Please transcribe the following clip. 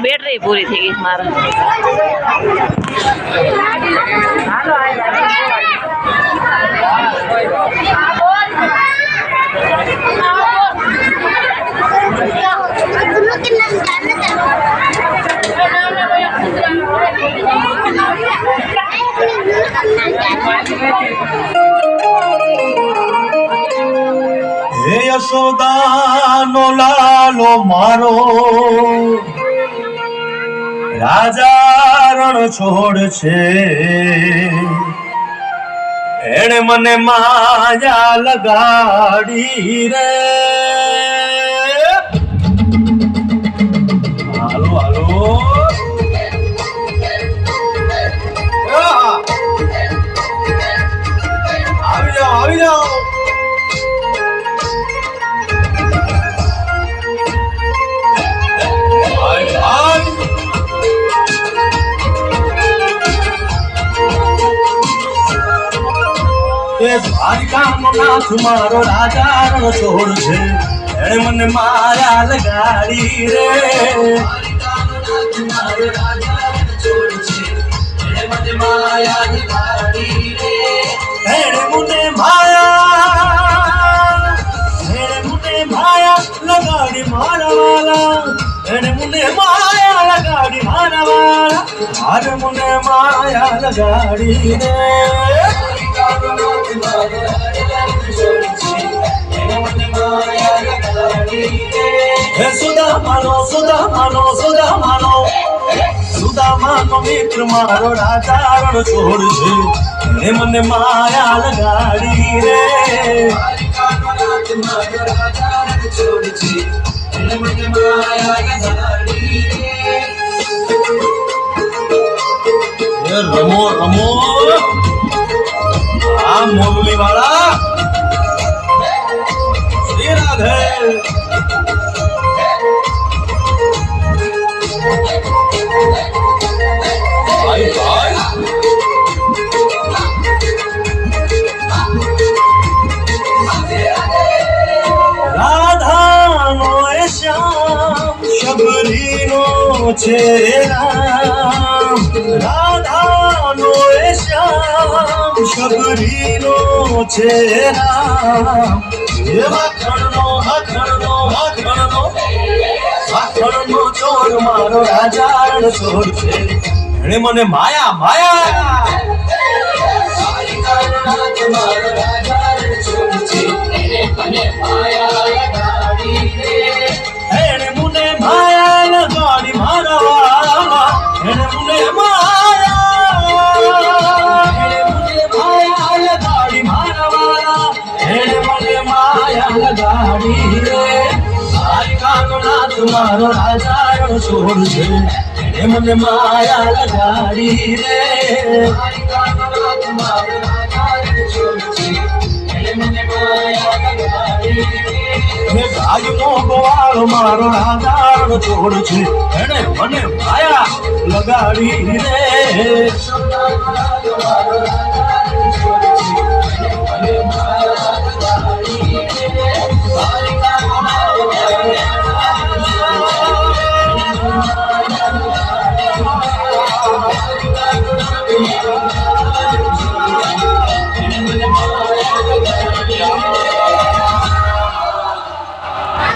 Battery પૂરી થઈ ગઈ મારા. હે યશોદાનો લાલો મારો રાજા રણ છોડ છે. એણે મને માયા લગાડી રે. હાલો હાલો આવી જાઓ આવી જાઓ. દ્વારિકાનો નાથ મારો રાજા રણ છોડ છે. એણે મને માયા લગાડી રે. એણે મને માયા લગાડી મારા વાલા. એણે મને માયા લગાડી મારા વાલા. આરે મને માયા લગાડી રે. સુદામાનો મિત્ર મારો રાજા રણ છોડ છે. એને મને માયા લગાડી રે. રમો રમો આ મોરલી વાળા. શ્રી રાધે. ભાઈ ભાઈ રાધાનો એ શ્યામ શબરીનો છે રામ. રાધાનો એ શ્યામ શબરીનો છે રામ. એ માખણનો ચોર મારો રાજા રણ છોડ છે. એણે મને માયા માયા. એણે મને માયા લગાડી મારા વાલા. એણે મને માયા લગાડી મારા વાલા. એણે મને માયા લગાડી રે. દ્વારિકાનો નાથ મારો રાજા રણ છોડ છે. એણે મને માયા લગાડી રે. ગાયનો ગોવાળો મારો રાજા રણ છોડ છે. એણે મને માયા લગાડી રે.